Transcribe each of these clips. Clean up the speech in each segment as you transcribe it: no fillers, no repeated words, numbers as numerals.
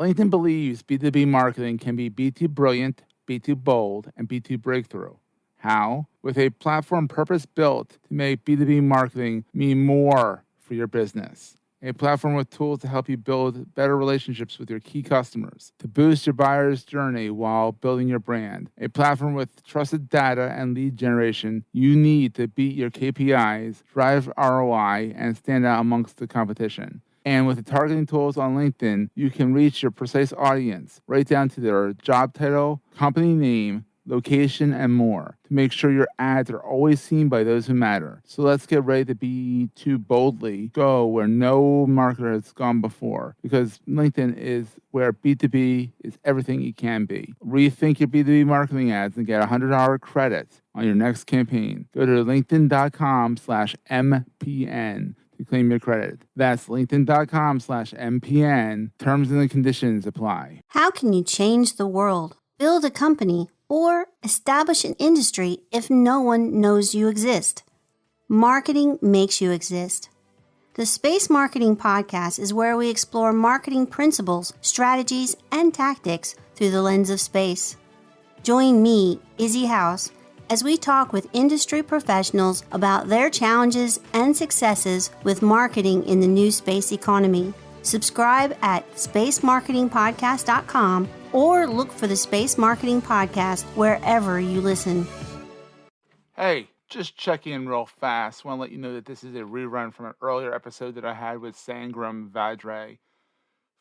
LinkedIn believes B2B marketing can be B2 brilliant, B2 bold, and B2 breakthrough. How? With a platform purpose-built to make B2B marketing mean more for your business. A platform with tools to help you build better relationships with your key customers, to boost your buyer's journey while building your brand. A platform with trusted data and lead generation you need to beat your KPIs, drive ROI, and stand out amongst the competition. And with the targeting tools on LinkedIn, you can reach your precise audience right down to their job title, company name, location, and more to make sure your ads are always seen by those who matter. So let's get ready to B2 boldly go where no marketer has gone before, because LinkedIn is where B2B is everything it can be. Rethink your B2B marketing ads and get $100 credits on your next campaign. Go to linkedin.com/MPN to claim your credit. That's linkedin.com/MPN. Terms and conditions apply. How can you change the world, build a company, or establish an industry if no one knows you exist? Marketing makes you exist. The Space Marketing Podcast is where we explore marketing principles, strategies, and tactics through the lens of space. Join me, Izzy House, as we talk with industry professionals about their challenges and successes with marketing in the new space economy. Subscribe at spacemarketingpodcast.com or look for the Space Marketing Podcast wherever you listen. Hey, just checking in real fast. Want to let you know that this is a rerun from an earlier episode that I had with Sangram Vadre,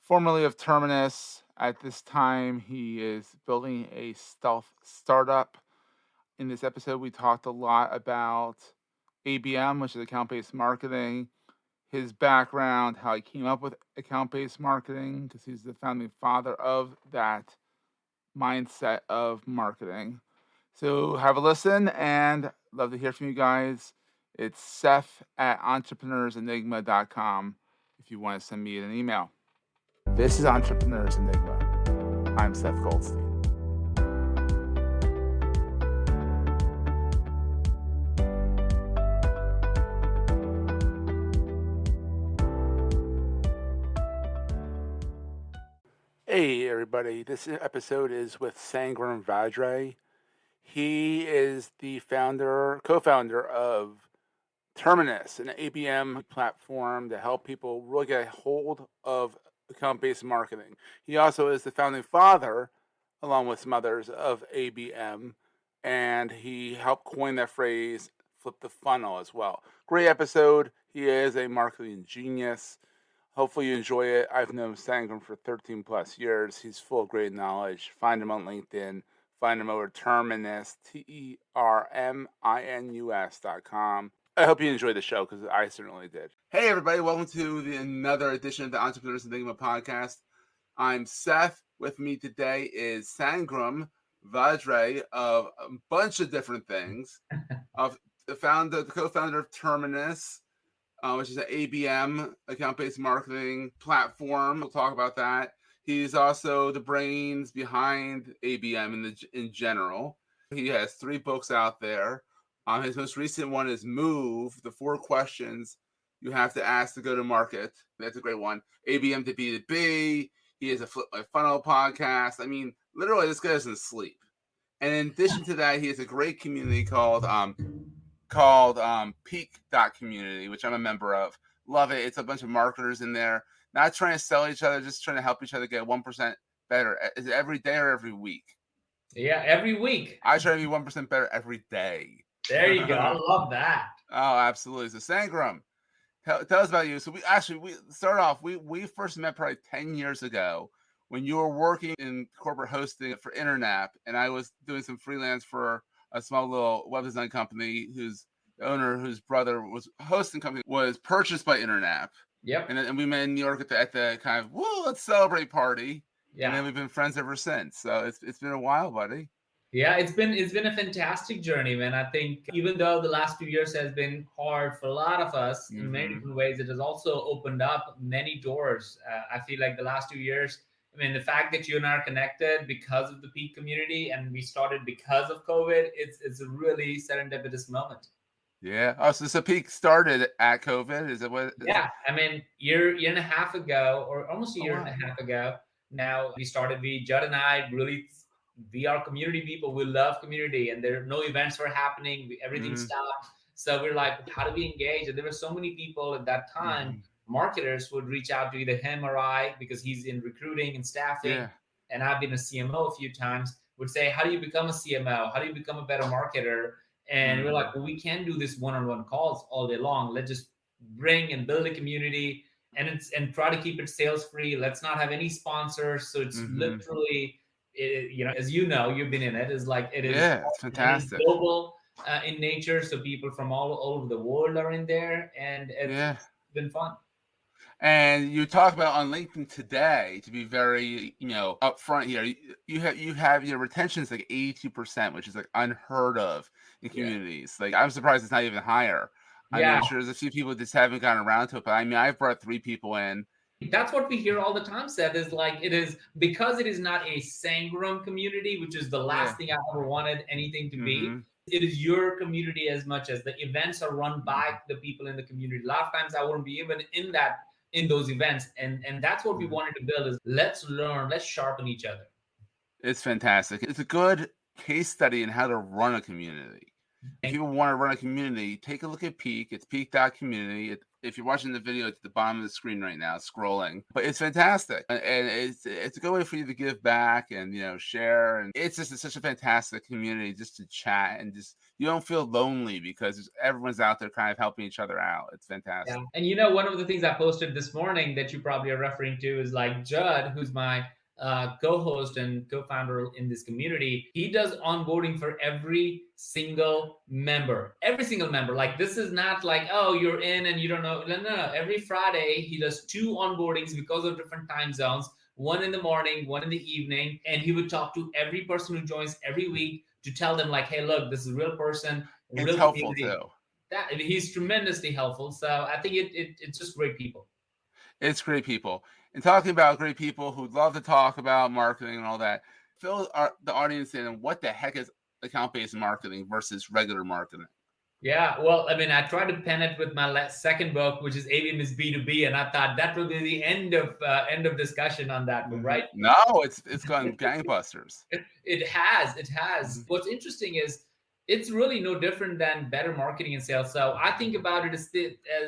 formerly of Terminus. At this time, he is building a stealth startup. In this episode, we talked a lot about ABM, which is account-based marketing, his background, how he came up with account-based marketing, because he's the founding father of that mindset of marketing. So have a listen, and love to hear from you guys. It's Seth at entrepreneursenigma.com if you want to send me an email. This is Entrepreneurs Enigma. I'm Seth Goldstein. Hey everybody, this episode is with Sangram Vadre. He is the co-founder of Terminus, an ABM platform to help people really get a hold of account-based marketing. He also is the founding father, along with some others, of ABM, and he helped coin that phrase, flip the funnel, as well. Great episode. He is a marketing genius. Hopefully you enjoy it. I've known Sangram for 13 plus years. He's full of great knowledge. Find him on LinkedIn. Find him over Terminus, TERMINUS.com. I hope you enjoyed the show, because I certainly did. Hey everybody, welcome to another edition of the Entrepreneurs Enigma podcast. I'm Seth. With me today is Sangram Vadre of a bunch of different things. The co-founder of Terminus, which is an ABM, account-based marketing platform. We'll talk about that. He's also the brains behind ABM in general. He has 3 books out there. His most recent one is Move, the 4 questions you have to ask to go to market. That's a great one. ABM to B2B. He has a Flip My Funnel podcast. I mean, literally, this guy doesn't sleep. And in addition to that, he has a great community called Peak.Community, which I'm a member of. Love it. It's a bunch of marketers in there, not trying to sell each other, just trying to help each other get 1% better. Is it every day or every week? Yeah, every week. I try to be 1% better every day. There you go. I love that. Oh, absolutely. So Sangram, tell us about you. So we start off, we first met probably 10 years ago when you were working in corporate hosting for Internap, and I was doing some freelance for a small little web design company whose brother was hosting company was purchased by Internap. Yep. And we met in New York at the kind of let's celebrate party. Yeah. And then we've been friends ever since. So it's been a while, buddy. Yeah, it's been a fantastic journey, man. I think even though the last few years has been hard for a lot of us in many different ways, it has also opened up many doors. I feel like the last 2 years, I mean, the fact that you and I are connected because of the Peak community and we started because of COVID, it's a really serendipitous moment. Yeah. Oh, so Peak started at COVID. Is it what? Yeah. I mean, year and a half ago, or almost a year and a half ago, Now we started, Judd and I really, we are community people. We love community, and there no events were happening. Everything stopped. So we're like, how do we engage? And there were so many people at that time. Marketers would reach out to either him or I, because he's in recruiting and staffing. And I've been a CMO a few times, would say, how do you become a CMO? How do you become a better marketer? And we're like, well, we can't do this one-on-one calls all day long. Let's just bring and build a community, and try to keep it sales free. Let's not have any sponsors. So it's literally, as you know, you've been in it, is like, it is it's fantastic. Global in nature. So people from all over the world are in there, and it's been fun. And you talk about on LinkedIn today, to be very, upfront here, you have your retention is like 82%, which is like unheard of in communities. Like, I'm surprised it's not even higher. I mean, sure, there's a few people just haven't gotten around to it, but I mean, I've brought 3 people in. That's what we hear all the time, Seth, is like, it is because it is not a Sangram community, which is the last thing I ever wanted anything to be. It is your community as much as the events are run by the people in the community. A lot of times I wouldn't be even in those events. And that's what we wanted to build, is let's learn, let's sharpen each other. It's fantastic. It's a good case study in how to run a community. If you want to run a community, take a look at Peak. It's Peak.Community. If you're watching the video, it's at the bottom of the screen right now, scrolling. But it's fantastic. And it's a good way for you to give back and, share. And it's such a fantastic community just to chat, and just, you don't feel lonely because everyone's out there kind of helping each other out. It's fantastic. Yeah. And one of the things I posted this morning that you probably are referring to is like Judd, who's my co-host and co-founder in this community. He does onboarding for every single member. Like, this is not like, oh, you're in and you don't know. No. Every Friday he does 2 onboardings because of different time zones, one in the morning, one in the evening. And he would talk to every person who joins every week to tell them like, hey, look, this is a real person. It's helpful too. He's tremendously helpful. So I think it's just great people. It's great people. And talking about great people who love to talk about marketing and all that, fill the audience in on what the heck is account-based marketing versus regular marketing. Yeah, well, I mean, I tried to pen it with my second book, which is ABM is B2B, and I thought that would be the end of discussion on that one, right? No, it's gone gangbusters. It has. What's interesting is it's really no different than better marketing and sales. So I think about it as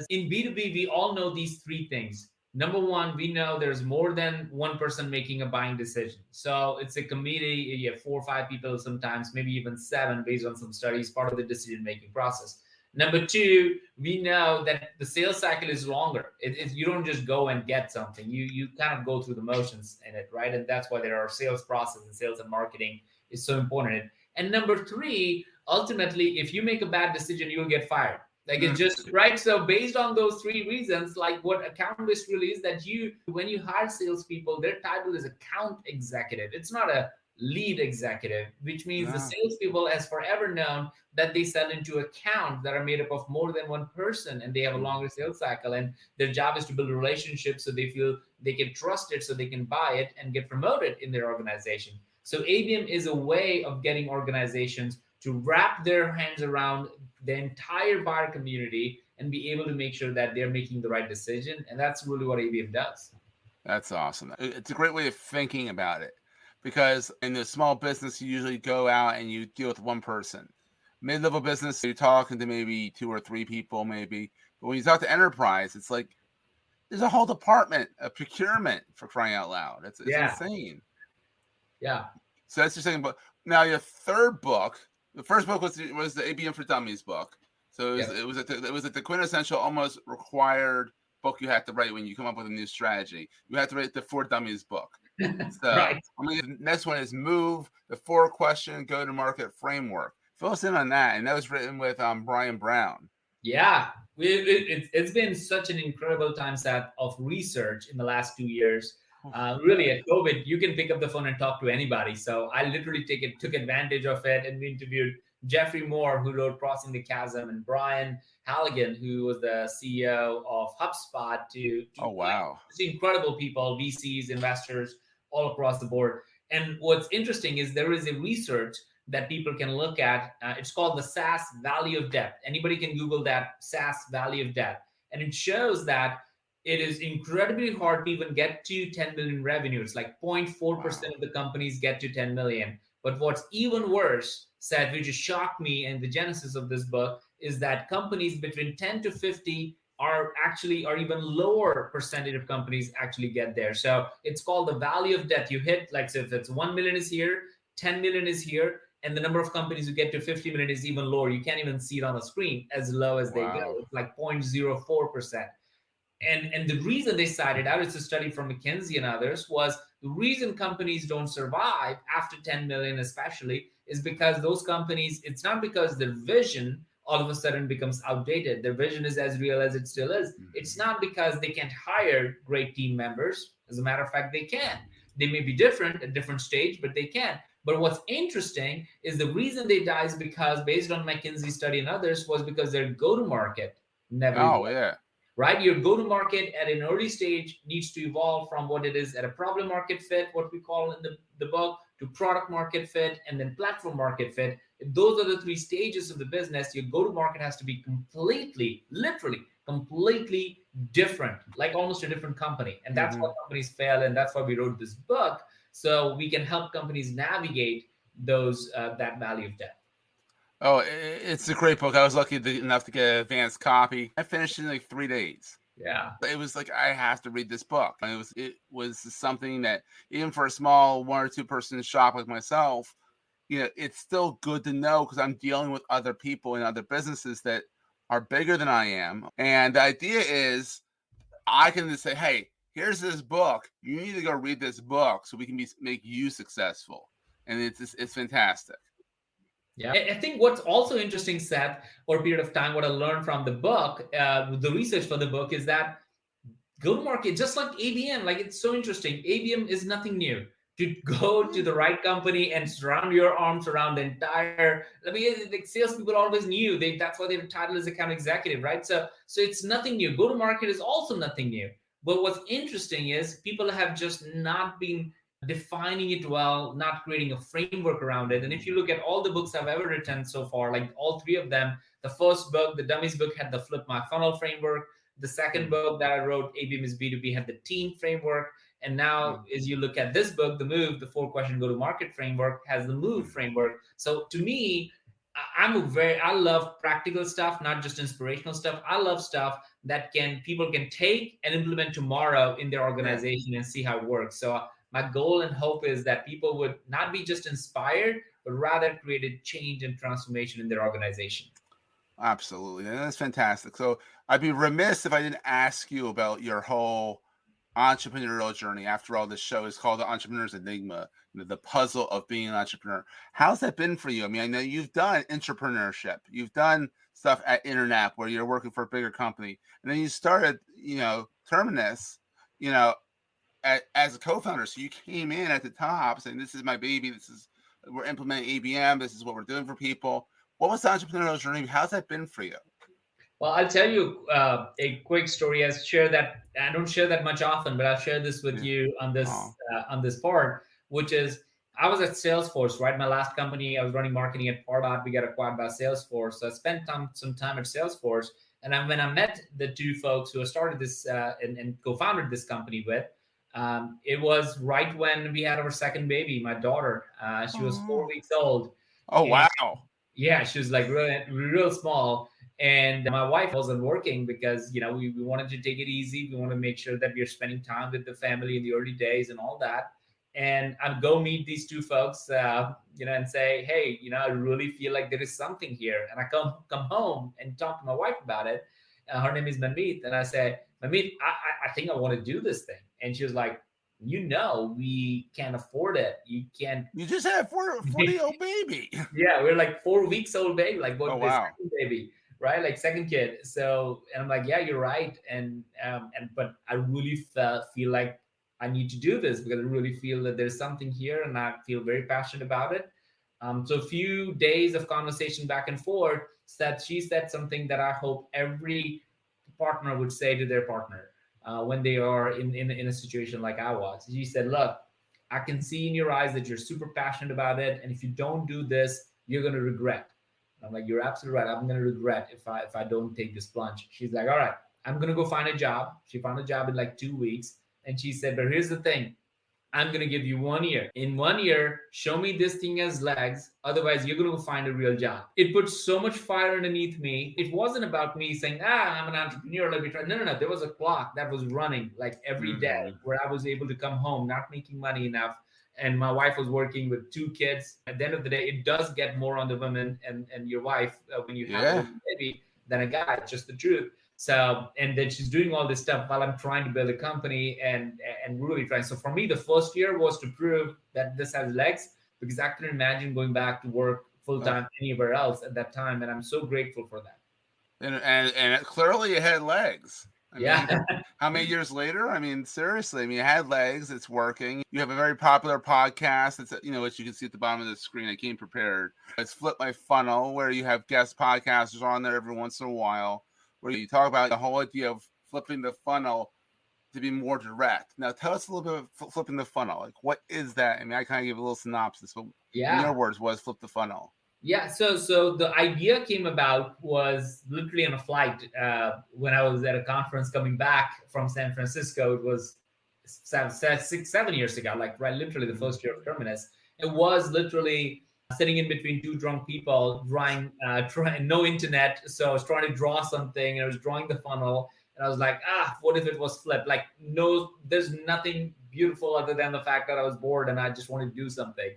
in B2B, we all know these 3 things. Number one, we know there's more than one person making a buying decision. So it's a committee, you have 4 or 5 people, sometimes maybe even 7 based on some studies, part of the decision-making process. Number 2, we know that the sales cycle is longer. You don't just go and get something. You kind of go through the motions in it, right? And that's why there are sales process, and sales and marketing is so important. And number 3, ultimately, if you make a bad decision, you'll get fired. Like, it's just right. So based on those 3 reasons, like, what account-based really is, that when you hire salespeople, their title is account executive. It's not a lead executive, which means the salespeople has forever known that they sell into accounts that are made up of more than one person, and they have a longer sales cycle. And their job is to build relationships so they feel they can trust it, so they can buy it and get promoted in their organization. So ABM is a way of getting organizations to wrap their hands around the entire buyer community and be able to make sure that they're making the right decision. And that's really what ABM does. That's awesome. It's a great way of thinking about it, because in the small business, you usually go out and you deal with one person. Mid-level business, you're talking to maybe 2 or 3 people, maybe. But when you talk to enterprise, it's like there's a whole department of procurement, for crying out loud. It's insane. Yeah. So that's your second book. Now, your third book. The first book was the ABM for Dummies book. So it was the quintessential, almost required book you have to write when you come up with a new strategy. You have to write the For Dummies book. So right. The next one is Move, the 4-question go-to-market framework. Fill us in on that. And that was written with Brian Brown. Yeah, it's been such an incredible time, Seth, of research in the last 2 years. Really, at COVID, you can pick up the phone and talk to anybody. So I literally took advantage of it, and we interviewed Jeffrey Moore, who wrote Crossing the Chasm, and Brian Halligan, who was the CEO of HubSpot, to incredible people, VCs, investors, all across the board. And what's interesting is there is a research that people can look at. It's called the SaaS Valley of Death. Anybody can Google that, SaaS Valley of Death. And it shows that it is incredibly hard to even get to 10 million revenue. It's like 0.4% Wow. of the companies get to 10 million. But what's even worse, Seth, which just shocked me, and the genesis of this book is that companies between 10 to 50 are even lower percentage of companies actually get there. So it's called the valley of death. You hit, like, so if it's 1 million is here, 10 million is here, and the number of companies who get to 50 million is even lower. You can't even see it on the screen, as low as they go. Wow. It's like 0.04%. And the reason they cited out, it's a study from McKinsey and others, was the reason companies don't survive after 10 million especially is because those companies, it's not because their vision all of a sudden becomes outdated. Their vision is as real as it still is. It's not because they can't hire great team members. As a matter of fact, they can. They may be different at different stage, but they can. But what's interesting is the reason they die is because, based on McKinsey study and others, was because their go-to-market never Oh, evolved. yeah. Right? Your go-to-market at an early stage needs to evolve from what it is at a problem market fit, what we call in the book, to product market fit, and then platform market fit. If those are the three stages of the business, your go-to-market has to be completely, literally, completely different, like almost a different company. And that's Mm-hmm. why companies fail, and that's why we wrote this book, so we can help companies navigate those that valley of death. Oh, it's a great book. I was lucky enough to get an advanced copy. I finished it in like 3 days. Yeah. It was like, I have to read this book. And it was something that, even for a small 1 or 2 person shop like myself, it's still good to know, because I'm dealing with other people and other businesses that are bigger than I am. And the idea is, I can just say, hey, here's this book. You need to go read this book so we can make you successful. And it's fantastic. Yeah, I think what's also interesting, Seth, over a period of time, what I learned from the book, the research for the book, is that go-to-market, just like ABM, like, it's so interesting. ABM is nothing new. To go to the right company and surround your arms around the entire, I mean, like, salespeople always knew, that's why their title is account executive, right? So it's nothing new. Go-to-market is also nothing new. But what's interesting is people have just not been defining it well, not creating a framework around it. And if you look at all the books I've ever written so far, like all three of them, the first book, the Dummies book, had the Flip My Funnel framework. The second book that I wrote, ABM is B2B, had the team framework. And now, as you look at this book, The Move, the 4-question go-to-market framework, has the Move framework. So to me, I love practical stuff, not just inspirational stuff. I love stuff that people can take and implement tomorrow in their organization and see how it works. So my goal and hope is that people would not be just inspired, but rather create a change and transformation in their organization. Absolutely. And that's fantastic. So I'd be remiss if I didn't ask you about your whole entrepreneurial journey. After all, this show is called The Entrepreneur's Enigma, the puzzle of being an entrepreneur. How's that been for you? I mean, I know you've done entrepreneurship. You've done stuff at Internet where you're working for a bigger company. And then you started, Terminus, as a co-founder. So you came in at the top saying, this is my baby. We're implementing ABM. This is what we're doing for people. What was the entrepreneurial journey? How's that been for you? Well, I'll tell you a quick story. I don't share that much often, but I'll share this with you on this part, which is, I was at Salesforce, right? My last company, I was running marketing at Pardot. We got acquired by Salesforce. So I spent some time at Salesforce. And when I met the two folks who started this and co-founded this company with, it was right when we had our second baby, my daughter. She was 4 weeks old. Oh, And wow. yeah, she was like real small. And my wife wasn't working because, we wanted to take it easy. We want to make sure that we are spending time with the family in the early days and all that. And I'd go meet these two folks, and say, hey, I really feel like there is something here. And I come home and talk to my wife about it. Her name is Manmeet. And I say, Manmeet, I think I want to do this thing. And she was like, we can't afford it. You just had a 40-year-old baby. Yeah, we're like 4 weeks old baby, like what this wow. second baby, right? Like second kid. So, and I'm like, yeah, you're right. But I really feel like I need to do this because I really feel that there's something here and I feel very passionate about it. So a few days of conversation back and forth, she said something that I hope every partner would say to their partner when they are in a situation like I was. She said, look, I can see in your eyes that you're super passionate about it. And if you don't do this, you're going to regret. I'm like, you're absolutely right. I'm going to regret if I don't take this plunge. She's like, all right, I'm going to go find a job. She found a job in like 2 weeks. And she said, but here's the thing. I'm going to give you 1 year. In 1 year, show me this thing has legs. Otherwise, you're going to find a real job. It put so much fire underneath me. It wasn't about me saying, I'm an entrepreneur. Let me try. No. There was a clock that was running like every day where I was able to come home, not making money enough. And my wife was working with 2 kids. At the end of the day, it does get more on the women and your wife when you have a baby than a guy. It's just the truth. So, and then she's doing all this stuff while I'm trying to build a company and really trying. So for me, the first year was to prove that this has legs, because I couldn't imagine going back to work full time anywhere else at that time. And I'm so grateful for that. And clearly it had legs. I mean, how many years later? I mean, seriously, I mean, it had legs. It's working. You have a very popular podcast. It's, which you can see at the bottom of the screen. I came prepared. It's Flip My Funnel, where you have guest podcasters on there every once in a while, where you talk about the whole idea of flipping the funnel to be more direct. Now, tell us a little bit of flipping the funnel. Like, what is that? I mean, I kind of give a little synopsis, but in your words, what is flip the funnel? Yeah, so the idea came about was literally on a flight when I was at a conference coming back from San Francisco. It was 7 years ago, like literally the first year of Terminus. It was literally sitting in between 2 drunk people, trying no internet. So I was trying to draw something, and I was drawing the funnel, and I was like, what if it was flipped? Like, no, there's nothing beautiful other than the fact that I was bored and I just wanted to do something.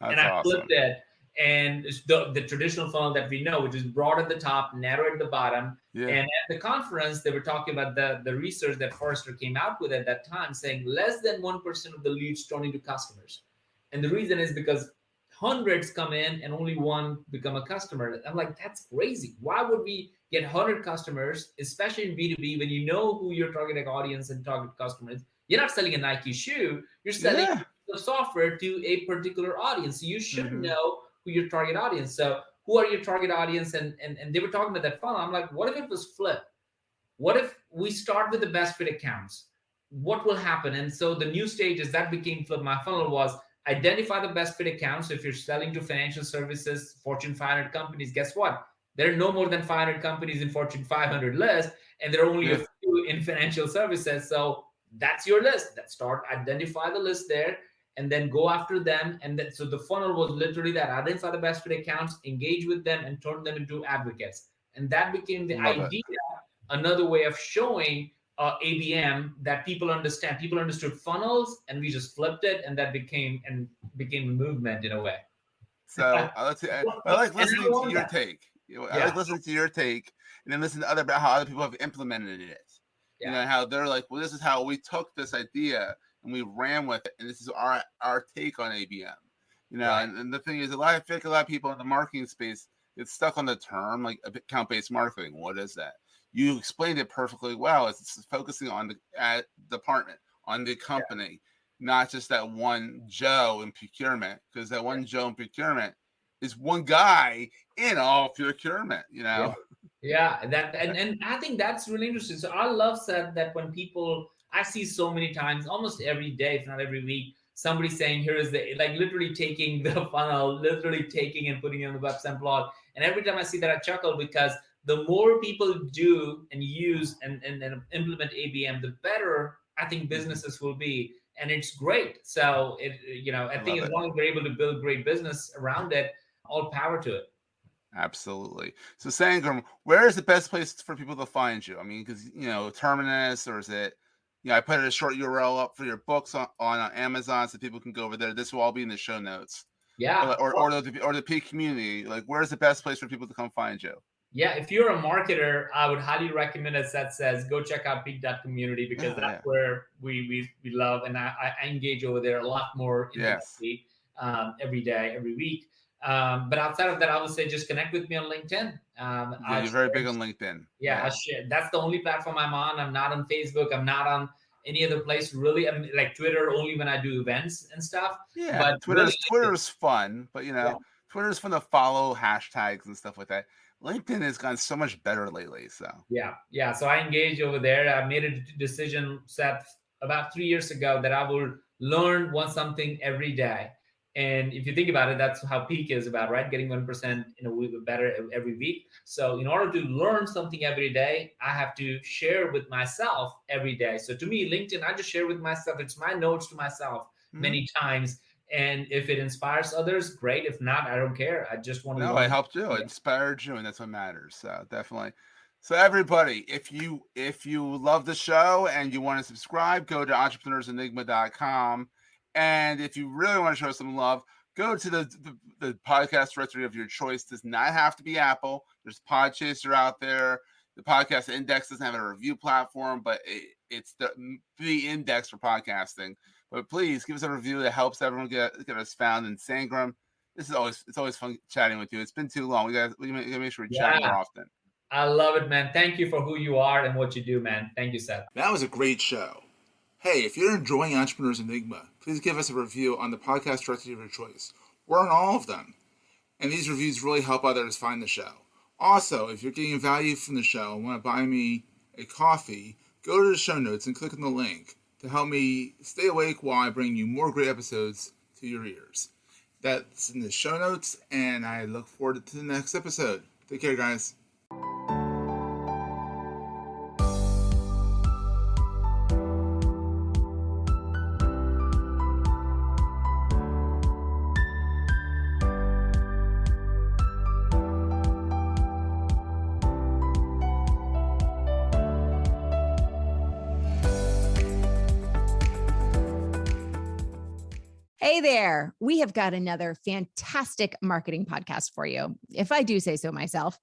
That's I awesome. flipped it. And the traditional funnel that we know, which is broad at the top, narrow at the bottom. Yeah. And at the conference, they were talking about the research that Forrester came out with at that time, saying less than 1% of the leads turn into customers. And the reason is because hundreds come in and only 1 become a customer. I'm like, that's crazy. Why would we get 100 customers, especially in B2B, when you know who your target audience and target customer is? You're not selling a Nike shoe. You're selling the software to a particular audience. So you should know who your target audience. So who are your target audience? And they were talking about that funnel. I'm like, what if it was flipped? What if we start with the best fit accounts? What will happen? And so the new stages that became Flip My Funnel was identify the best fit accounts. So if you're selling to financial services, Fortune 500 companies, guess what? There are no more than 500 companies in Fortune 500 list, and there are only a few in financial services. So that's your list. Identify the list there, and then go after them. And then, so the funnel was literally that: identify the best fit accounts, engage with them, and turn them into advocates. And that became the idea. Another way of showing ABM that people understand. People understood funnels, and we just flipped it, and that became a movement in a way. So I like listening to your take. I like listening to your take, and then listen to how other people have implemented it. You know, how they're like, well, this is how we took this idea and we ran with it, and this is our take on ABM. You know, and the thing is, I feel like a lot of people in the marketing space get stuck on the term like account-based marketing. What is that? You explained it perfectly well. It's focusing on the department, on the company, not just that one Joe in procurement, because that one Joe in procurement is one guy in all procurement, you know? Yeah, and I think that's really interesting. So I love, Seth, that when people, I see so many times, almost every day, if not every week, somebody saying, here is literally taking the funnel, literally taking and putting it on the website blog. And every time I see that, I chuckle, because the more people do and use and implement ABM, the better I think businesses will be. And it's great. So I think as long as we're able to build great business around it, all power to it. Absolutely. So Sangram, where is the best place for people to find you? I mean, because, Terminus, or is it, I put a short URL up for your books on Amazon so people can go over there. This will all be in the show notes. Yeah. Or the Peak.Community. Like, where's the best place for people to come find you? Yeah, if you're a marketer, I would highly recommend, as Seth says, go check out Peak.Community, because that's where we love, and I engage over there a lot more every day, every week. But outside of that, I would say just connect with me on LinkedIn. You're very big on LinkedIn. I share. That's the only platform I'm on. I'm not on Facebook. I'm not on any other place, really. I'm like Twitter only when I do events and stuff. Yeah, but Twitter's fun, but Twitter's fun to follow hashtags and stuff like that. LinkedIn has gotten so much better lately. So so I engage over there. I made a decision, Seth, about 3 years ago, that I will learn something every day. And if you think about it, that's how Peak is about, right? Getting 1% in a week better every week. So in order to learn something every day, I have to share with myself every day. So to me, LinkedIn, I just share with myself. It's my notes to myself many times. And if it inspires others, great. If not, I don't care. I just want to learn. No, it helped you. It inspired you, and that's what matters. So definitely. So everybody, if you love the show and you want to subscribe, go to entrepreneursenigma.com. And if you really want to show some love, go to the podcast directory of your choice. Does not have to be Apple. There's Podchaser out there. The Podcast Index doesn't have a review platform, but it's the index for podcasting. But please give us a review that helps everyone get us found in Sangram. It's always fun chatting with you. It's been too long. We gotta make sure we chat more often. I love it, man. Thank you for who you are and what you do, man. Thank you, Seth. That was a great show. Hey, if you're enjoying Entrepreneurs Enigma, please give us a review on the podcast directory of your choice. We're on all of them. And these reviews really help others find the show. Also, if you're getting value from the show and want to buy me a coffee, go to the show notes and click on the link to help me stay awake while I bring you more great episodes to your ears. That's in the show notes, and I look forward to the next episode. Take care, guys. Hey there. We have got another fantastic marketing podcast for you, if I do say so myself.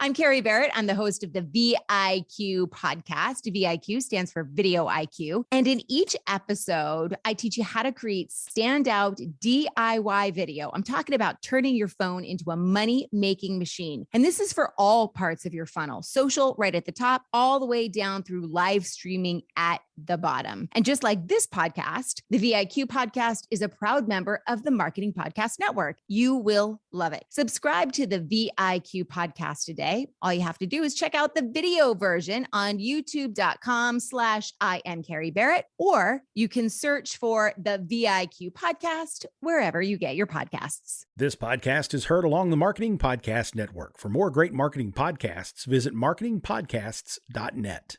I'm Carrie Barrett. I'm the host of the VIQ podcast. VIQ stands for Video IQ. And in each episode, I teach you how to create standout DIY video. I'm talking about turning your phone into a money-making machine. And this is for all parts of your funnel. Social right at the top, all the way down through live streaming at the bottom. And just like this podcast, the VIQ podcast is a proud member of the Marketing Podcast Network. You will love it. Subscribe to the VIQ podcast today. All you have to do is check out the video version on youtube.com/I am Carrie Barrett, or you can search for the VIQ podcast wherever you get your podcasts. This podcast is heard along the Marketing Podcast Network. For more great marketing podcasts, visit marketingpodcasts.net.